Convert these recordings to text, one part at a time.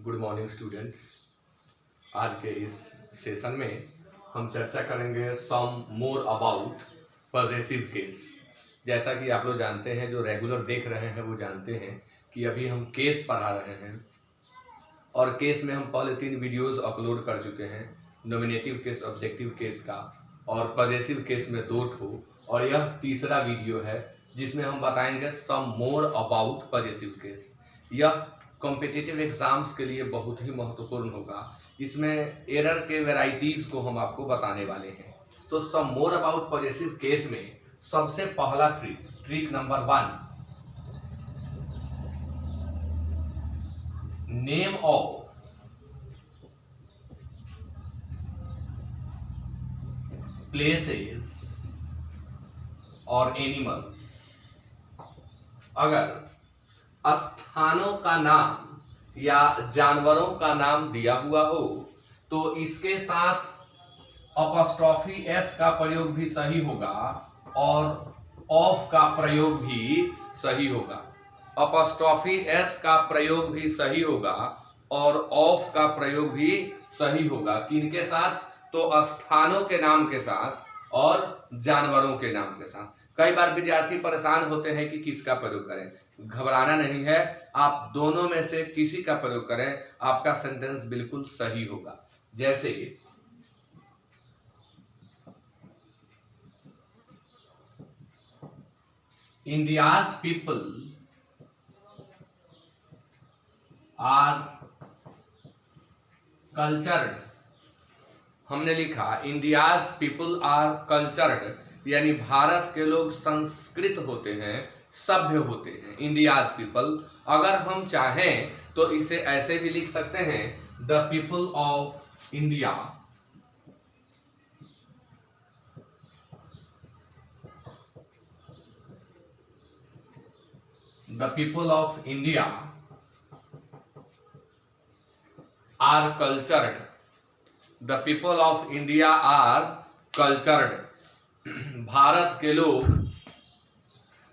Good morning students. आज के इस सेशन में हम चर्चा करेंगे सम मोर अबाउट पॉजेसिव केस। जैसा कि आप लोग जानते हैं, जो रेगुलर देख रहे हैं वो जानते हैं कि अभी हम केस पढ़ा रहे हैं और केस में हम पहले 3 वीडियोस अपलोड कर चुके हैं, नॉमिनेटिव केस, ऑब्जेक्टिव केस का, और पॉजेसिव केस में 2 ठो, और यह तीसरा वीडियो है जिसमें हम बताएंगे सम मोर अबाउट पॉजेसिव केस। यह कॉम्पिटिटिव एग्जाम्स के लिए बहुत ही महत्वपूर्ण होगा। इसमें एरर के वेराइटीज को हम आपको बताने वाले हैं। तो सम मोर अबाउट पॉजेसिव केस में सबसे पहला trick number 1, name of places और एनिमल्स। अगर स्थानों का नाम या जानवरों का नाम दिया हुआ हो तो इसके साथ अपॉस्ट्रोफी एस का प्रयोग भी सही होगा और ऑफ का प्रयोग भी सही होगा। अपॉस्ट्रोफी एस का प्रयोग भी सही होगा और ऑफ का प्रयोग भी सही होगा। किनके साथ? तो स्थानों के नाम के साथ और जानवरों के नाम के साथ। कई बार विद्यार्थी परेशान होते हैं कि किसका प्रयोग करें। घबराना नहीं है, आप दोनों में से किसी का प्रयोग करें, आपका सेंटेंस बिल्कुल सही होगा। जैसे इंडियाज पीपल आर कल्चर्ड। हमने लिखा इंडियाज पीपल आर कल्चर्ड, यानी भारत के लोग संस्कृत होते हैं, सभ्य होते हैं। इंडियाज पीपल, अगर हम चाहें तो इसे ऐसे भी लिख सकते हैं, the people of India are cultured. The people of India are cultured. भारत के लोग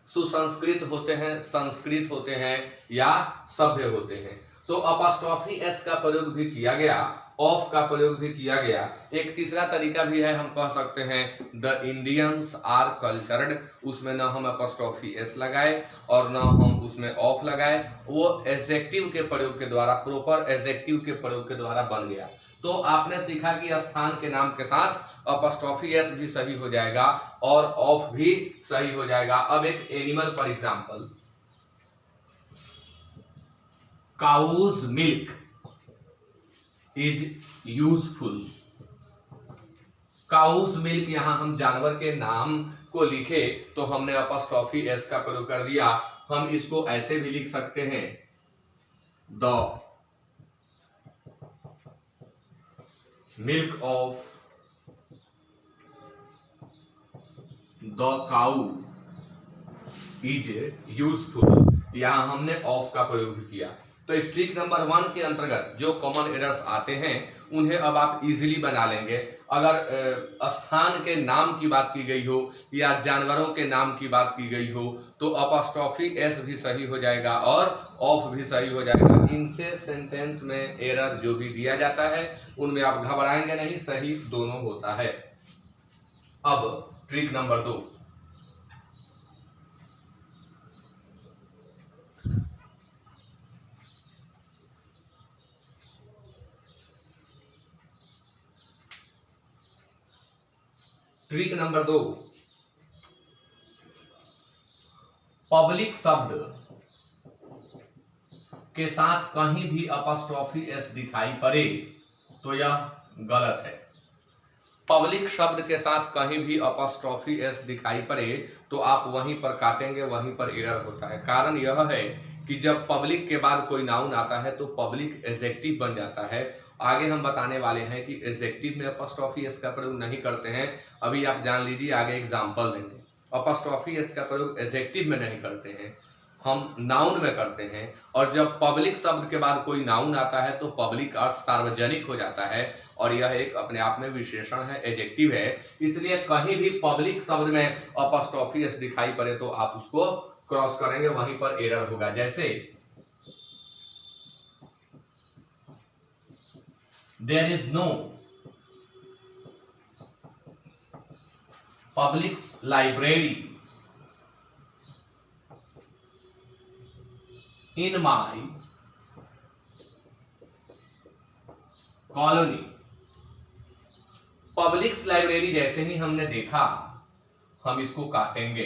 सुसंस्कृत होते हैं, संस्कृत होते हैं या सभ्य होते हैं। तो अपॉस्ट्रोफी एस का प्रयोग भी किया गया, ऑफ का प्रयोग भी किया गया। एक तीसरा तरीका भी है, हम कह सकते हैं द इंडियंस आर कल्चर्ड। उसमें न हम अपॉस्ट्रोफी एस लगाए और न हम उसमें ऑफ लगाए, वो एडजेक्टिव के प्रयोग के द्वारा, प्रॉपर एडजेक्टिव के प्रयोग के द्वारा बन गया। तो आपने सीखा कि स्थान के नाम के साथ अपॉस्ट्रोफी एस भी सही हो जाएगा और ऑफ भी सही हो जाएगा। अब एक एनिमल पर example, cow's milk is useful. Cow's milk, यहां हम जानवर के नाम को लिखे तो हमने अपॉस्ट्रोफी एस का प्रयोग कर दिया। हम इसको ऐसे भी लिख सकते हैं, the milk of the cow is useful. यहां हमने ऑफ का प्रयोग भी किया। तो इस ट्रिक नंबर 1 के अंतर्गत जो कॉमन एरर्स आते हैं उन्हें अब आप इजीली बना लेंगे। अगर स्थान के नाम की बात की गई हो या जानवरों के नाम की बात की गई हो तो अपॉस्ट्रोफी एस भी सही हो जाएगा और ऑफ भी सही हो जाएगा। इनसे सेंटेंस में एरर जो भी दिया जाता है उनमें आप घबराएंगे नहीं, सही दोनों होता है। अब trick number 2, trick number 2, public शब्द के साथ कहीं भी अपॉस्ट्रोफी एस दिखाई पड़े तो यह गलत है। पब्लिक शब्द के साथ कहीं भी अपॉस्ट्रोफी एस दिखाई पड़े तो आप वहीं पर काटेंगे, वहीं पर एरर होता है। कारण यह है कि जब पब्लिक के बाद कोई नाउन आता है तो पब्लिक एडजेक्टिव बन जाता है। आगे हम बताने वाले हैं कि एडजेक्टिव में अपॉस्ट्रोफी एस का प्रयोग नहीं करते हैं। अभी आप जान लीजिए, आगे एग्जांपल देंगे। अपॉस्ट्रोफी एस का प्रयोग एडजेक्टिव में नहीं करते हैं, हम नाउन में करते हैं। और जब पब्लिक शब्द के बाद कोई नाउन आता है तो पब्लिक अर्थ सार्वजनिक हो जाता है और यह एक अपने आप में विशेषण है, एडजेक्टिव है। इसलिए कहीं भी पब्लिक शब्द में अपॉस्ट्रोफी एस दिखाई पड़े तो आप उसको क्रॉस करेंगे, वहीं पर एरर होगा। जैसे there is no public library in my colony. Public library जैसे ही हमने देखा हम इसको काटेंगे,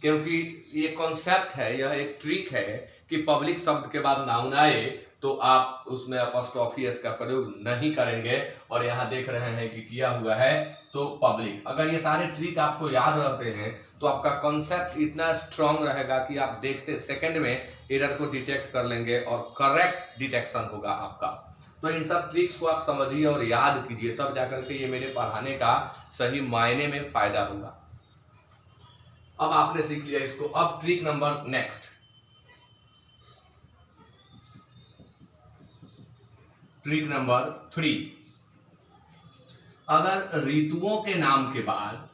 क्योंकि ये कॉन्सेप्ट है, यह एक ट्रिक है कि पब्लिक शब्द के बाद नाउन आए तो आप उसमें अपॉस्ट्रोफी एस का प्रयोग नहीं करेंगे, और यहाँ देख रहे हैं कि किया हुआ है तो पब्लिक। अगर ये सारे ट्रिक आपको याद रहते हैं तो आपका कॉन्सेप्ट इतना स्ट्रांग रहेगा कि आप देखते सेकंड में एरर को डिटेक्ट कर लेंगे और करेक्ट डिटेक्शन होगा आपका। तो इन सब ट्रिक्स को आप समझिए और याद कीजिए, तब जाकर के ये मेरे पढ़ाने का सही मायने में फायदा होगा। अब आपने सीख लिया इसको। अब trick number next, trick number 3। अगर ऋतुओं के नाम के बाद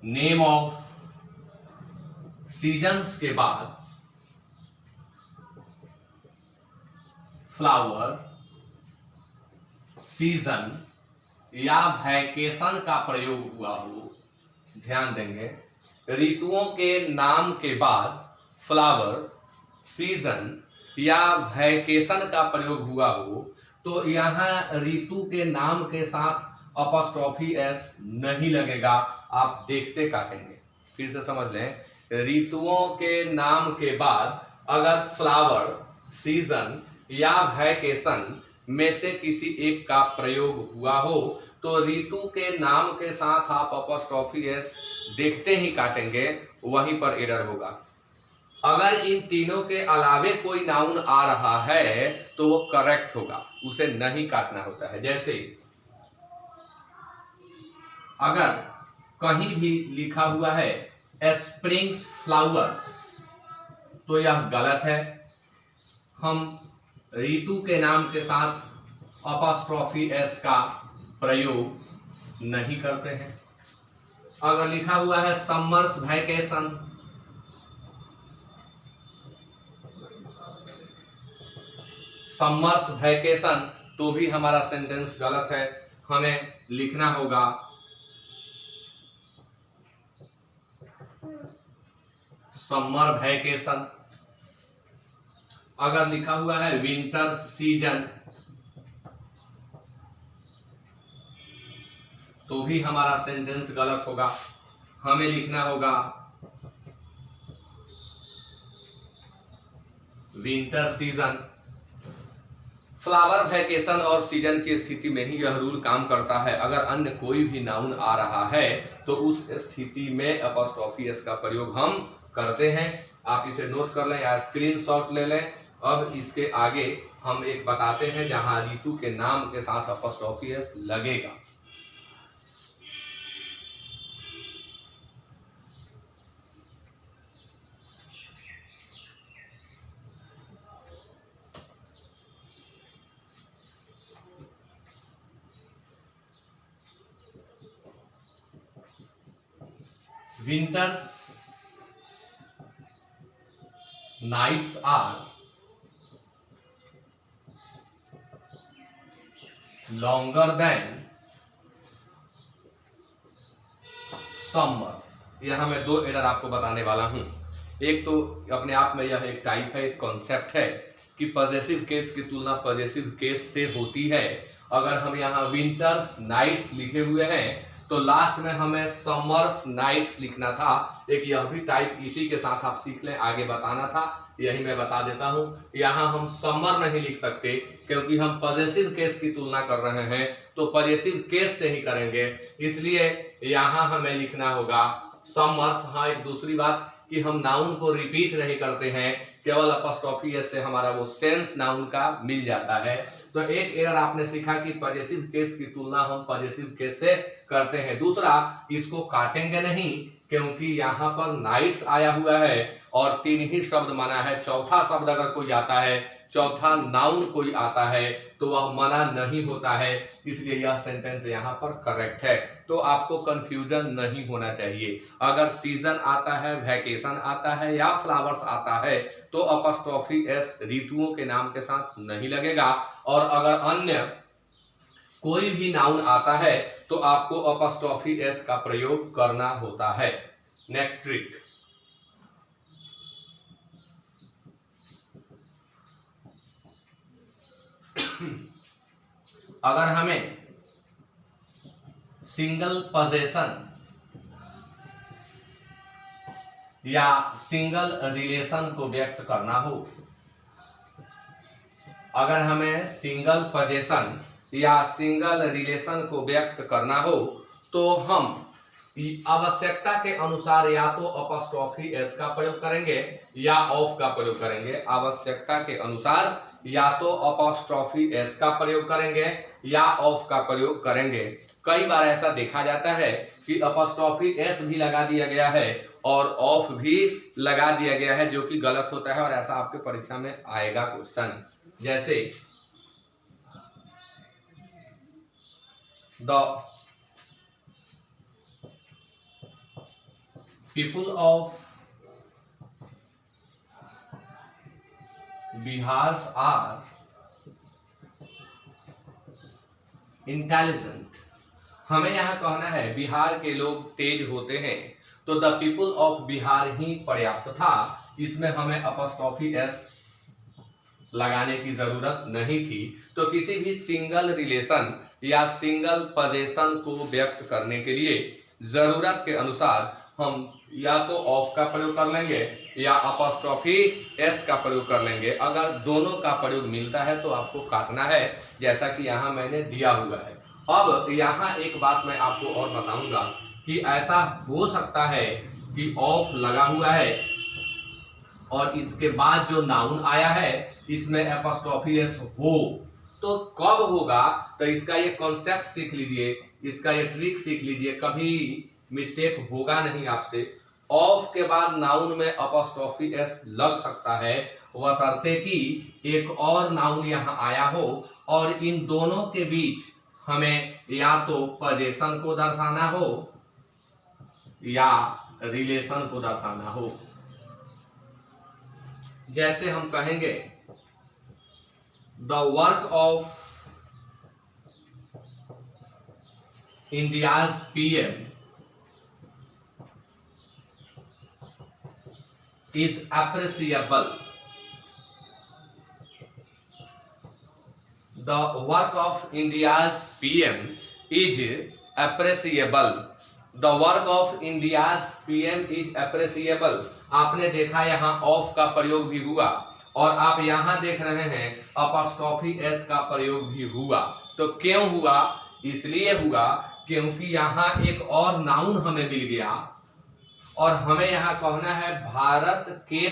नेम ऑफ सीजन्स के बाद फ्लावर, सीजन या वैकेशन का प्रयोग हुआ हो, ध्यान देंगे, ऋतुओं के नाम के बाद फ्लावर, सीजन या वैकेशन का प्रयोग हुआ हो तो यहाँ ऋतु के नाम के साथ अपॉस्ट्रोफी एस नहीं लगेगा, आप देखते काटेंगे। फिर से समझ लें, ऋतुओं के नाम के बाद अगर फ्लावर, सीजन या वैकेशन में से किसी एक का प्रयोग हुआ हो तो ऋतु के नाम के साथ आप अपॉस्ट्रोफी एस देखते ही काटेंगे, वहीं पर एरर होगा। अगर इन तीनों के अलावे कोई नाउन आ रहा है तो वो करेक्ट होगा, उसे नहीं काटना होता है। जैसे अगर कहीं भी लिखा हुआ है स्प्रिंग्स फ्लावर्स तो यह गलत है, हम ऋतु के नाम के साथ अपॉस्ट्रोफी एस का प्रयोग नहीं करते हैं। अगर लिखा हुआ है समर्स वैकेशन, समर्स वैकेशन, तो भी हमारा सेंटेंस गलत है, हमें लिखना होगा समर वैकेशन। अगर लिखा हुआ है विंटर सीजन तो भी हमारा सेंटेंस गलत होगा, हमें लिखना होगा विंटर सीजन। फ्लावर, वैकेशन और सीजन की स्थिति में ही यह रूल काम करता है। अगर अन्य कोई भी नाउन आ रहा है तो उस स्थिति में अपॉस्ट्रोफी एस का प्रयोग हम करते हैं। आप इसे नोट कर लें या स्क्रीनशॉट ले लें। अब इसके आगे हम एक बताते हैं जहां ऋतु के नाम के साथ अपॉस्ट्रोफी एस लगेगा। Winters nights are longer than summer। यहां मैं दो एरर आपको बताने वाला हूं। एक तो अपने आप में यह एक टाइप है, एक कॉन्सेप्ट है कि पॉजेसिव केस की तुलना पॉजेसिव केस से होती है। अगर हम यहाँ विंटर्स नाइट्स लिखे हुए हैं तो लास्ट में हमें समर्स नाइट्स लिखना था। एक यह भी टाइप इसी के साथ आप सीख लें, आगे बताना था, यही मैं बता देता हूं। यहाँ हम समर नहीं लिख सकते क्योंकि हम पॉजेसिव केस की तुलना कर रहे हैं, तो पॉजेसिव केस से ही करेंगे, इसलिए यहाँ हमें लिखना होगा समर्स। हाँ, एक दूसरी बात कि हम नाउन को रिपीट नहीं करते हैं, केवल अपॉस्ट्रोफी एस से हमारा वो सेंस नाउन का मिल जाता है। तो एक एरर आपने सीखा कि पॉजेसिव केस की तुलना हम पॉजेसिव केस से करते हैं। दूसरा, इसको काटेंगे नहीं क्योंकि यहाँ पर नाइट्स आया हुआ है और तीन ही शब्द माना है। चौथा शब्द अगर कोई आता है, चौथा नाउन कोई आता है तो वह मना नहीं होता है, इसलिए यह सेंटेंस यहाँ पर करेक्ट है। तो आपको कंफ्यूजन नहीं होना चाहिए। अगर सीजन आता है, वैकेशन आता है या फ्लावर्स आता है तो अपॉस्ट्रोफी एस ऋतुओं के नाम के साथ नहीं लगेगा, और अगर अन्य कोई भी नाउन आता है तो आपको अपॉस्ट्रोफी एस का प्रयोग करना होता है। नेक्स्ट ट्रिक, अगर हमें सिंगल पोजेशन या सिंगल रिलेशन को व्यक्त करना हो, अगर हमें सिंगल पोजेशन या सिंगल रिलेशन को व्यक्त करना हो तो हम आवश्यकता के अनुसार या तो अपॉस्ट्रोफी एस का प्रयोग करेंगे या ऑफ का प्रयोग करेंगे। आवश्यकता के अनुसार या तो अपॉस्ट्रोफी एस का प्रयोग करेंगे या ऑफ का प्रयोग करेंगे। कई बार ऐसा देखा जाता है कि अपॉस्ट्रोफी एस भी लगा दिया गया है और ऑफ भी लगा दिया गया है, जो कि गलत होता है, और ऐसा आपके परीक्षा में आएगा क्वेश्चन। जैसे the people of Bihar are intelligent। हमें यहाँ कहना है बिहार के लोग तेज होते हैं, तो द पीपुल ऑफ बिहार ही पर्याप्त था, इसमें हमें अपॉस्ट्रोफी एस लगाने की जरूरत नहीं थी। तो किसी भी सिंगल रिलेशन या सिंगल पोजेशन को व्यक्त करने के लिए जरूरत के अनुसार हम या तो ऑफ का प्रयोग कर लेंगे या अपॉस्ट्रोफी एस का प्रयोग कर लेंगे। अगर दोनों का प्रयोग मिलता है तो आपको काटना है, जैसा कि यहाँ मैंने दिया हुआ है। अब यहाँ एक बात मैं आपको और बताऊंगा कि ऐसा हो सकता है कि ऑफ लगा हुआ है और इसके बाद जो नाउन आया है इसमें अपॉस्ट्रोफी एस हो, तो कब होगा, तो इसका ये कॉन्सेप्ट सीख लीजिए, इसका ये ट्रिक सीख लीजिए, कभी मिस्टेक होगा नहीं आपसे। ऑफ के बाद नाउन में अपॉस्ट्रोफी एस लग सकता है, बशर्ते कि एक और नाउन यहाँ आया हो और इन दोनों के बीच हमें या तो पोजेशन को दर्शाना हो या रिलेशन को दर्शाना हो। जैसे हम कहेंगे the work of India's PM is appreciable। The work of India's PM is appreciable। The work of India's PM is appreciable। आपने देखा यहाँ ऑफ का प्रयोग भी हुआ और आप यहाँ देख रहे हैं अपॉस्ट्रोफी एस का प्रयोग भी हुआ। तो क्यों हुआ? इसलिए हुआ क्योंकि यहाँ एक और नाउन हमें मिल गया और हमें यहाँ कहना है भारत के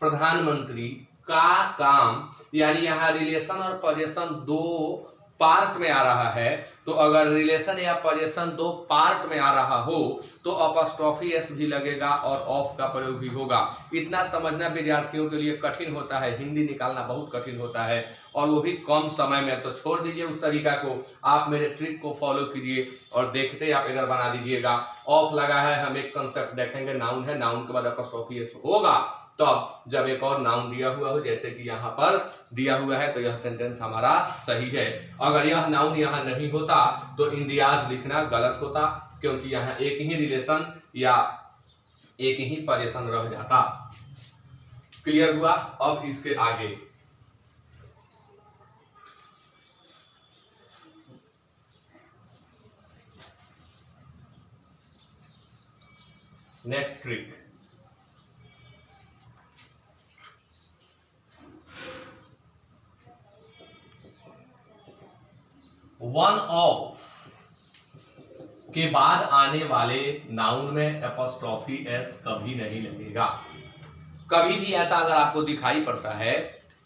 प्रधानमंत्री का काम, यानी यहाँ रिलेशन और पोजेशन दो पार्ट में आ रहा है। तो अगर रिलेशन या पोजेशन दो पार्ट में आ रहा हो तो अपॉस्ट्रोफी एस भी लगेगा और ऑफ का प्रयोग भी होगा। इतना समझना विद्यार्थियों के लिए कठिन होता है, हिंदी निकालना बहुत कठिन होता है और वो भी कम समय में। तो छोड़ दीजिए उस तरीका को, आप मेरे ट्रिक को फॉलो कीजिए और देखते आप इधर बना दीजिएगा। ऑफ लगा है, हम एक कंसेप्ट देखेंगे, नाउन है, नाउन के बाद अपॉस्ट्रोफी एस होगा तब जब एक और नाउन दिया हुआ हो, जैसे कि यहाँ पर दिया हुआ है, तो यह सेंटेंस हमारा सही है। अगर यह नाउन यहाँ नहीं होता तो इंडियाज लिखना गलत होता, क्योंकि यहाँ एक ही रिलेशन या एक ही पोजेशन रह जाता। क्लियर हुआ? अब इसके आगे नेक्स्ट ट्रिक, वन ऑफ के बाद आने वाले नाउन में अपॉस्ट्रोफी एस कभी नहीं लगेगा। कभी भी ऐसा अगर आपको दिखाई पड़ता है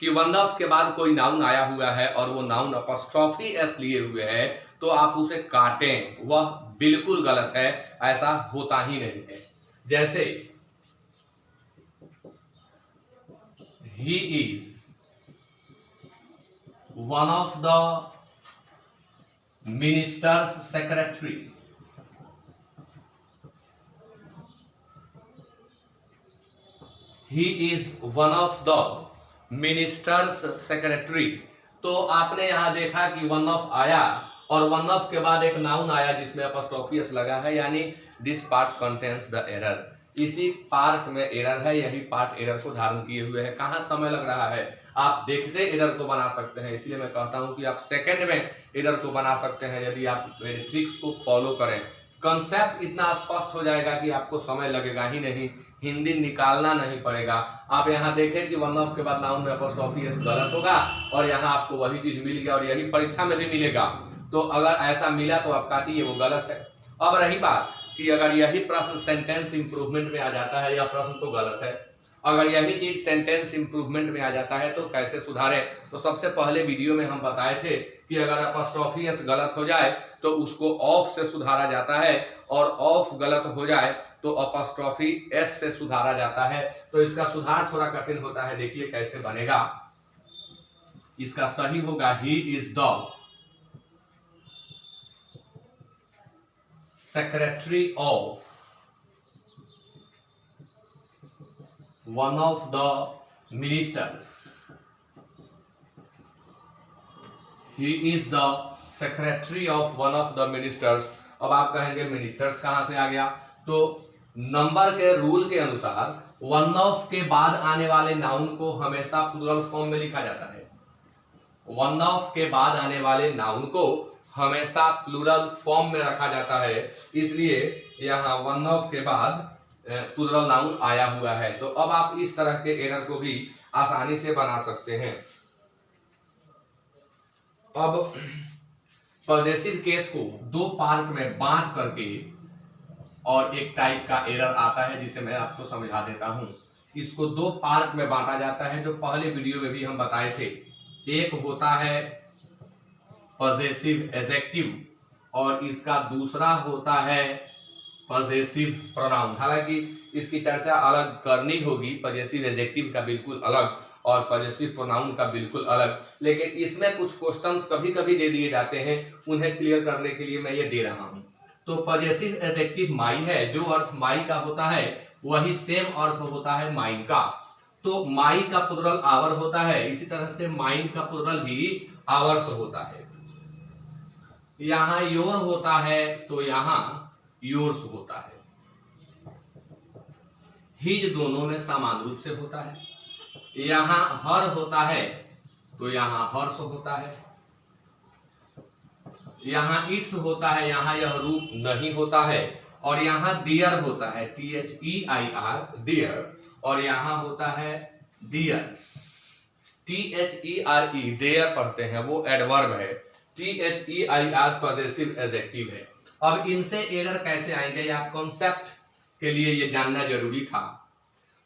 कि वन ऑफ के बाद कोई नाउन आया हुआ है और वो नाउन अपॉस्ट्रोफी एस लिए हुए है तो आप उसे काटें, वह बिल्कुल गलत है, ऐसा होता ही नहीं है। जैसे he is one of the minister's secretary. He is one of the minister's secretary. तो आपने यहां देखा कि वन ऑफ आया और वन ऑफ के बाद एक नाउन आया जिसमें अपॉस्ट्रोफी एस लगा है, यानी this part contains the error. इसी पार्ट में एरर है, यही पार्ट एरर को धारण किए हुए है। कहाँ समय लग रहा है, आप देखते एरर को बना सकते हैं। इसलिए मैं कहता हूं कि आप सेकंड में एरर को बना सकते हैं यदि आप मेरे ट्रिक्स को फॉलो करें। कंसेप्ट इतना स्पष्ट हो जाएगा कि आपको समय लगेगा ही नहीं, हिंदी निकालना नहीं पड़ेगा। आप यहाँ देखें कि वन ऑफ के बाद नाउन में अपॉस्ट्रोफी एस गलत होगा और यहाँ आपको वही चीज मिल गया और यही परीक्षा में भी मिलेगा। तो अगर ऐसा मिला तो आप काटिए, वो गलत है। अब रही बात कि अगर यही प्रश्न सेंटेंस इंप्रूवमेंट में आ जाता है, यह प्रश्न तो गलत है। अगर यही चीज सेंटेंस इंप्रूवमेंट में आ जाता है तो कैसे सुधारें? तो सबसे पहले वीडियो में हम बताए थे कि अगर अपॉस्ट्रोफी एस गलत हो जाए तो उसको ऑफ से सुधारा जाता है और ऑफ गलत हो जाए तो अपॉस्ट्रोफी एस से सुधारा जाता है। तो इसका सुधार थोड़ा कठिन होता है। देखिए कैसे बनेगा। इसका सही होगा he is the secretary of one of the ministers. He is the secretary of one of the ministers. अब आप कहेंगे मिनिस्टर्स कहां से आ गया? तो नंबर के रूल के अनुसार वन ऑफ के बाद आने वाले नाउन को हमेशा प्लूरल फॉर्म में लिखा जाता है। वन ऑफ के बाद आने वाले नाउन को हमेशा प्लूरल फॉर्म में रखा जाता है, इसलिए यहाँ वन ऑफ के बाद प्लूरल नाउन आया हुआ है। तो अब आप इस तरह के एरर को भी आसानी से बना सकते हैं। अब पॉजेसिव केस को दो पार्ट में बांट करके और एक टाइप का एरर आता है जिसे मैं आपको समझा देता हूं। इसको दो पार्ट में बांटा जाता है जो पहले वीडियो में भी हम बताए थे। एक होता है पॉजेसिव एडजेक्टिव और इसका दूसरा होता है पॉजेसिव प्रोनाउन। हालांकि इसकी चर्चा अलग करनी होगी, पॉजेसिव एडजेक्टिव का बिल्कुल अलग और पॉजेसिव प्रोनाउन का बिल्कुल अलग, लेकिन इसमें कुछ क्वेश्चंस कभी कभी दे दिए जाते हैं, उन्हें क्लियर करने के लिए मैं ये दे रहा हूं। तो पॉजेसिव एडजेक्टिव माई है, जो अर्थ माई का होता है वही सेम अर्थ होता है माइन का। तो माई का प्लूरल आवर होता है, इसी तरह से माइन का प्लूरल भी आवर्स होता है। यहाँ योर होता है तो यहाँ योर्स होता है। हिज दोनों में समान रूप से होता है। यहाँ हर होता है तो यहाँ हर्ष होता है। यहाँ इट्स होता है, यहाँ यह रूप नहीं होता है। और यहाँ दियर होता है, THEIR दियर, और यहाँ होता है दियर्स, THERE देयर पढ़ते हैं, वो एडवर्ब है। THEIR पॉजेसिव एडजेक्टिव है। अब इनसे एरर कैसे आएंगे या कॉन्सेप्ट के लिए ये जानना जरूरी था।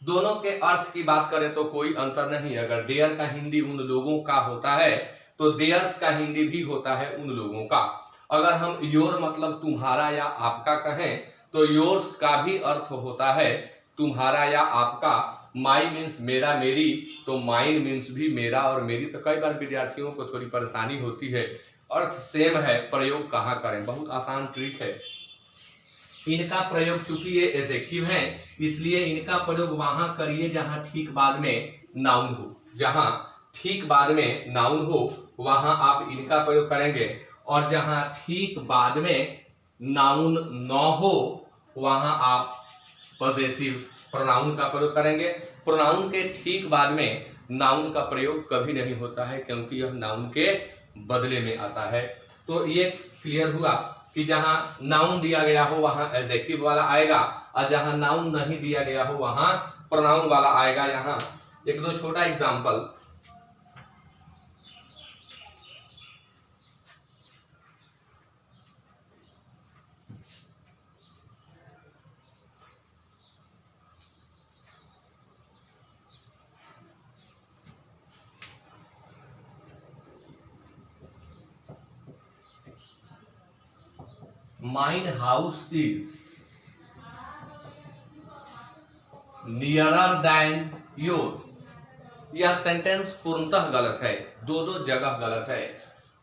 दोनों के अर्थ की बात करें तो कोई अंतर नहीं। अगर देयर का हिंदी उन लोगों का होता है तो देयर्स का हिंदी भी होता है उन लोगों का। अगर हम योर मतलब तुम्हारा या आपका कहें तो योर्स का भी अर्थ होता है तुम्हारा या आपका। माई मीन्स मेरा मेरी, तो माइन मीन्स भी मेरा और मेरी। तो कई बार विद्यार्थियों को थोड़ी परेशानी होती है, अर्थ सेम है, प्रयोग कहाँ करें। बहुत आसान ट्रिक है। इनका प्रयोग चूंकि ये एडजेक्टिव है इसलिए इनका प्रयोग वहां करिए जहां ठीक बाद में नाउन हो। जहां ठीक बाद में नाउन हो वहां आप इनका प्रयोग करेंगे, और जहां ठीक बाद में नाउन न हो वहां आप पॉजेसिव प्रोनाउन का प्रयोग करेंगे। प्रोनाउन के ठीक बाद में नाउन का प्रयोग कभी नहीं होता है क्योंकि यह नाउन के बदले में आता है। तो ये क्लियर हुआ कि जहां नाउन दिया गया हो वहां एडजेक्टिव वाला आएगा और जहां नाउन नहीं दिया गया हो वहां प्रोनाउन वाला आएगा। यहाँ एक दो छोटा example. Mine house is nearer than your. यह सेंटेंस पूर्णतः गलत है, दो जगह गलत है।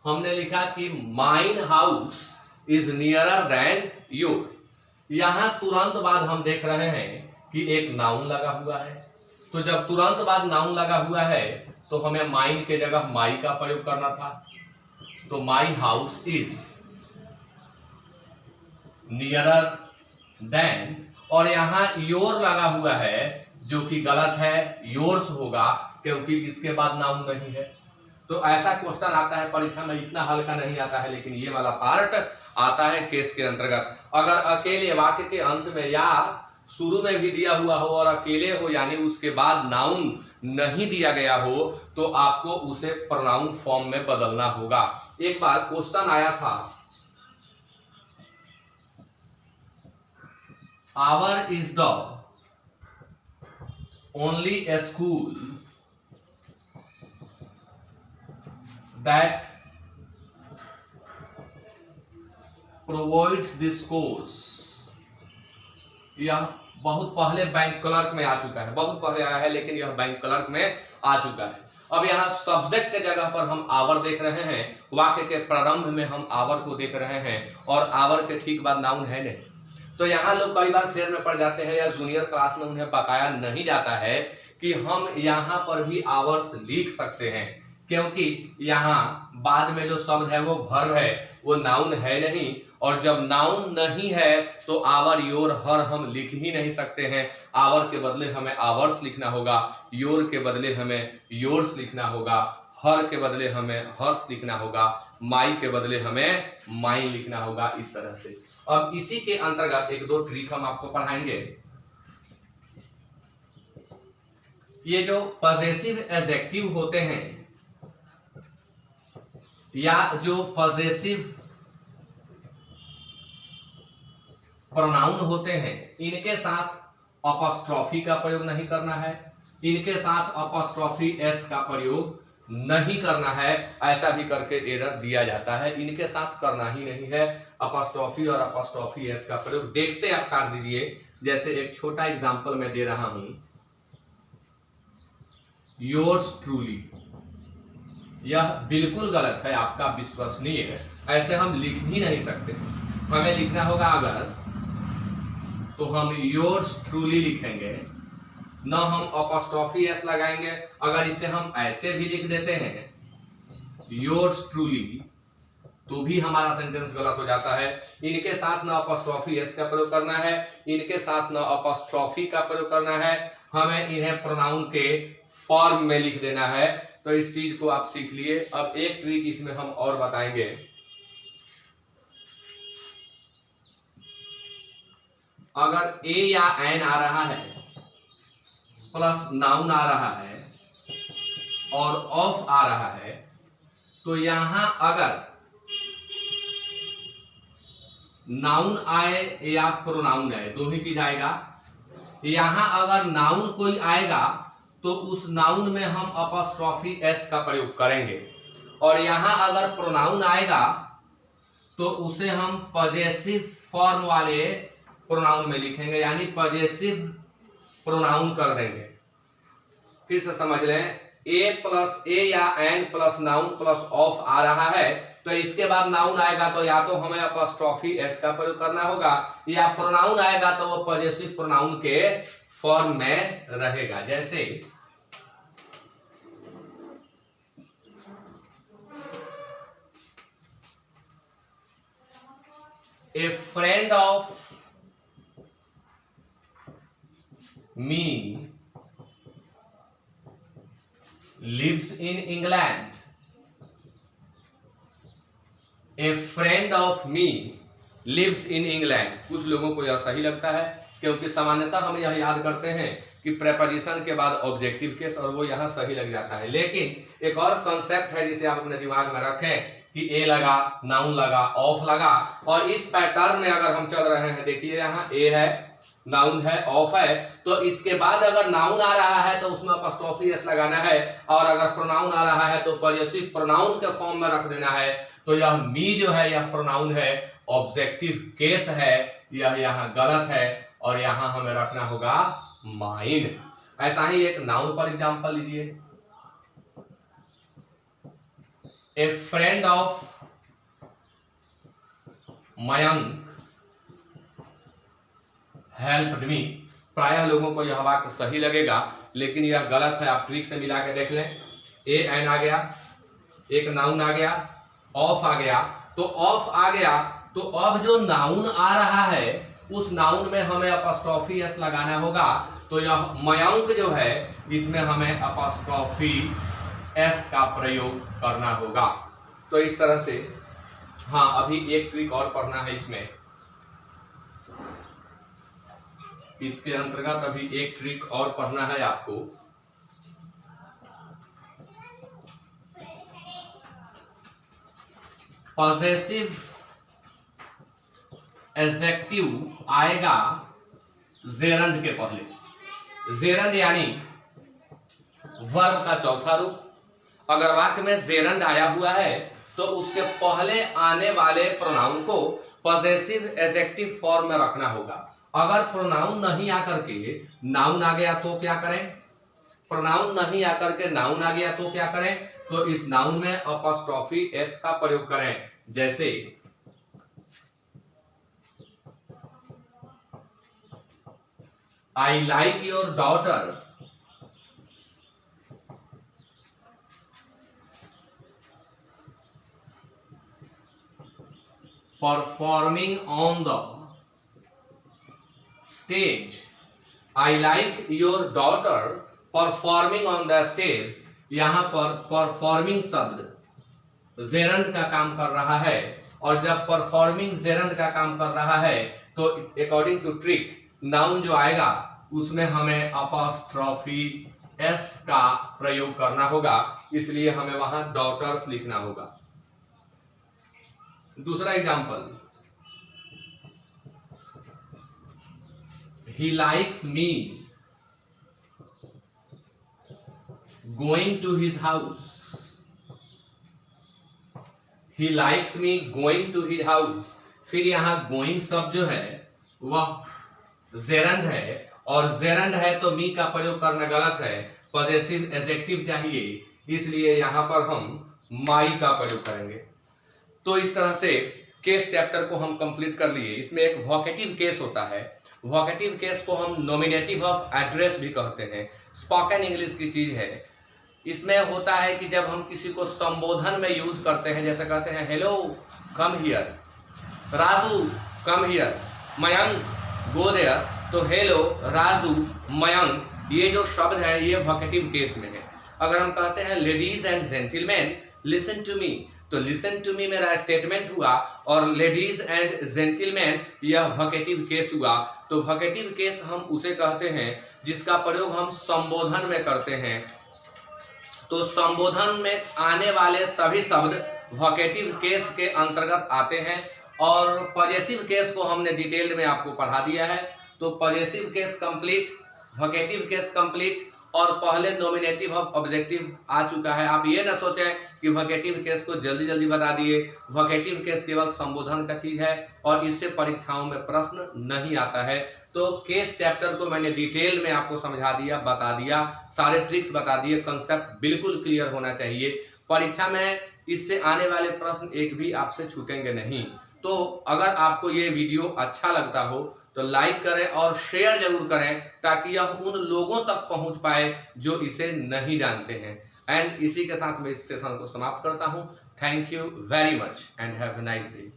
हमने लिखा कि mine house is nearer than your. यहां तुरंत बाद हम देख रहे हैं कि एक नाउन लगा हुआ है, तो जब तुरंत बाद नाउन लगा हुआ है तो हमें माइन के जगह माई का प्रयोग करना था। तो my house is nearer than, और यहां योर लगा हुआ है जो कि गलत है, योर्स होगा क्योंकि इसके बाद नाउन नहीं है। तो ऐसा क्वेश्चन आता है परीक्षा में, इतना हल्का नहीं आता है, लेकिन ये वाला पार्ट आता है केस के अंतर्गत। अगर अकेले वाक्य के अंत में या शुरू में भी दिया हुआ हो और अकेले हो, यानी उसके बाद नाउन नहीं दिया गया हो, तो आपको उसे प्रोनाउन फॉर्म में बदलना होगा। एक बार क्वेश्चन आया था, our is the only school that provides this course. यह बहुत पहले बैंक क्लर्क में आ चुका है, बहुत पहले आया है, लेकिन यह बैंक क्लर्क में आ चुका है। अब यहाँ सब्जेक्ट के जगह पर हम आवर देख रहे हैं, वाक्य के प्रारंभ में हम आवर को देख रहे हैं और आवर के ठीक बाद नाउन है नहीं। तो यहाँ लोग कई बार फेर में पड़ जाते हैं या जूनियर क्लास में उन्हें बकाया नहीं जाता है कि हम यहाँ पर भी आवर्स लिख सकते हैं, क्योंकि यहाँ बाद में जो शब्द है वो वर्ब है, वो नाउन है नहीं। और जब नाउन नहीं है तो आवर, योर, हर हम लिख ही नहीं सकते हैं। आवर के बदले हमें आवर्स लिखना होगा, योर के बदले हमें योर्स लिखना होगा, हर के बदले हमें हर्स लिखना होगा, माई के बदले हमें माइन लिखना होगा, इस तरह से। अब इसी के अंतर्गत एक दो ट्रिक हम आपको पढ़ाएंगे। ये जो पॉजेसिव एडजेक्टिव होते हैं या जो पॉजेसिव प्रोनाउन होते हैं, इनके साथ अपॉस्ट्रोफी का प्रयोग नहीं करना है, इनके साथ अपॉस्ट्रोफी एस का प्रयोग नहीं करना है। ऐसा भी करके एरर दिया जाता है, इनके साथ करना ही नहीं है। अपॉस्ट्रोफी और अपॉस्ट्रोफी एस का प्रयोग देखते आप कर दीजिए। जैसे एक छोटा एग्जांपल मैं दे रहा हूं, योर्स ट्रूली, यह बिल्कुल गलत है, आपका विश्वसनीय है, ऐसे हम लिख ही नहीं सकते। हमें लिखना होगा अगर, तो हम योर्स ट्रूली लिखेंगे, न हम अपॉस्ट्रोफी एस लगाएंगे। अगर इसे हम ऐसे भी लिख देते हैं योर्स ट्रूली, तो भी हमारा सेंटेंस गलत हो जाता है। इनके साथ न अपॉस्ट्रोफी एस का प्रयोग करना है, इनके साथ न अपॉस्ट्रोफी का प्रयोग करना है, हमें इन्हें प्रोनाउन के फॉर्म में लिख देना है। तो इस चीज को आप सीख लिए। अब एक ट्रिक इसमें हम और बताएंगे। अगर ए या एन आ रहा है प्लस नाउन आ रहा है और ऑफ आ रहा है, तो यहां अगर नाउन आए या प्रोनाउन आए, दो ही चीज आएगा। यहां अगर नाउन कोई आएगा तो उस नाउन में हम अपॉस्ट्रोफी एस का प्रयोग करेंगे, और यहां अगर प्रोनाउन आएगा तो उसे हम पॉजेसिव फॉर्म वाले प्रोनाउन में लिखेंगे, यानी पॉजेसिव प्रोनाउन कर देंगे। फिर से समझ लें, ए प्लस ए या N plus noun plus of आ रहा है, तो इसके बाद नाउन आएगा तो या तो हमें अपॉस्ट्रोफी एस का प्रयोग करना होगा, या प्रोनाउन आएगा तो वो पॉजेसिव प्रोनाउन के फॉर्म में रहेगा। जैसे ए friend of me lives in England. A friend of me lives in England. कुछ लोगों को यह सही लगता है, क्योंकि सामान्यतः हम यह याद करते हैं कि प्रेपोजिशन के बाद ऑब्जेक्टिव केस, और वो यहाँ सही लग जाता है। लेकिन एक और कॉन्सेप्ट है जिसे आप अपने दिमाग में रखें कि ए लगा, नाउन लगा, ऑफ लगा, और इस पैटर्न में अगर हम चल रहे हैं, देखिए यहाँ ए है, नाउन है, ऑफ है, तो इसके बाद अगर नाउन आ रहा है तो उसमें अपॉस्ट्रोफी एस लगाना है, और अगर प्रोनाउन आ रहा है तो पॉजेसिव प्रोनाउन के फॉर्म में रख देना है। तो यह मी जो है यह प्रोनाउन है, ऑब्जेक्टिव केस है, यह यहाँ गलत है, और यहाँ हमें रखना होगा माइन। ऐसा ही एक नाउन पर एग्जांपल लीजिए, ए friend of Mayank helped me. प्रायः लोगों को यह वाक्य सही लगेगा, लेकिन यह गलत है। आप ट्रिक से मिला के देख लें। ए एन आ गया, एक नाउन आ गया, ऑफ आ गया। तो ऑफ आ गया तो अब जो नाउन आ रहा है उस नाउन में हमें अपॉस्ट्रोफी एस लगाना होगा। तो यह मयंक जो है इसमें हमें अपॉस्ट्रोफी एस का प्रयोग करना होगा। तो इस तरह से हाँ, अभी एक ट्रिक और पढ़ना है इसमें, इसके अंतर्गत अभी एक ट्रिक और पढ़ना है आपको। पॉसेसिव एडजेक्टिव आएगा जेरंड के पहले। जेरंड यानी वर्ब का चौथा रूप। अगर वाक्य में जेरंड आया हुआ है तो उसके पहले आने वाले प्रोनाउन को पॉसेसिव एडजेक्टिव फॉर्म में रखना होगा। अगर प्रोनाउन नहीं आकर के नाउन आ गया तो क्या करें? प्रोनाउन नहीं आकर के नाउन आ गया तो क्या करें? तो इस नाउन में अपॉस्ट्रोफी एस का प्रयोग करें। जैसे I like your daughter performing on the stage. I like your daughter performing on the stage. यहां पर परफॉर्मिंग शब्द जेरंड का काम कर रहा है, और जब परफॉर्मिंग जेरंड का काम कर रहा है तो अकॉर्डिंग टू ट्रिक नाउन जो आएगा उसमें हमें अपॉस्ट्रोफी एस का प्रयोग करना होगा। इसलिए हमें वहां डॉटर्स लिखना होगा। दूसरा example, he likes me going to his house. He likes me going to his house. फिर यहां गोइंग शब्द जो है वह जेरंड है, और जेरंड है तो मी का प्रयोग करना गलत है, पॉसेसिव एडजेक्टिव चाहिए। इसलिए यहां पर हम माई का प्रयोग करेंगे। तो इस तरह से केस चैप्टर को हम कंप्लीट कर लिए। इसमें एक वोकेटिव केस होता है। वोकेटिव केस को हम नॉमिनेटिव ऑफ एड्रेस भी कहते हैं। स्पोकन इंग्लिश की चीज है। इसमें होता है कि जब हम किसी को संबोधन में यूज करते हैं, जैसे कहते हैं hello come here, Raju come here, Mayank go there, तो हेलो राजू मयंक, ये जो शब्द है ये वोकेटिव केस में है। अगर हम कहते हैं ladies and gentleman listen to me, तो लिसन टू मी मेरा स्टेटमेंट हुआ, और लेडीज एंड जेंटलमैन यह वोकेटिव केस हुआ। तो वोकेटिव केस हम उसे कहते हैं जिसका प्रयोग हम संबोधन में करते हैं। तो संबोधन में आने वाले सभी शब्द वोकेटिव केस के अंतर्गत आते हैं, और पॉसेसिव केस को हमने डिटेल में आपको पढ़ा दिया है। तो possessive case complete, vocative case complete, और पहले नॉमिनेटिव ऑफ ऑब्जेक्टिव आ चुका है। आप ये ना सोचें कि वोकेटिव केस को जल्दी जल्दी बता दिए। वोकेटिव केस केवल संबोधन का चीज है, और इससे परीक्षाओं में प्रश्न नहीं आता है। तो केस चैप्टर को मैंने डिटेल में आपको समझा दिया, बता दिया, सारे ट्रिक्स बता दिए। कंसेप्ट बिल्कुल क्लियर होना चाहिए। परीक्षा में इससे आने वाले प्रश्न एक भी आपसे छूटेंगे नहीं। तो अगर आपको ये वीडियो अच्छा लगता हो तो लाइक करें और शेयर जरूर करें, ताकि यह उन लोगों तक पहुंच पाए जो इसे नहीं जानते हैं। एंड इसी के साथ मैं इस सेशन को समाप्त करता हूं। Thank you very much and have a nice day.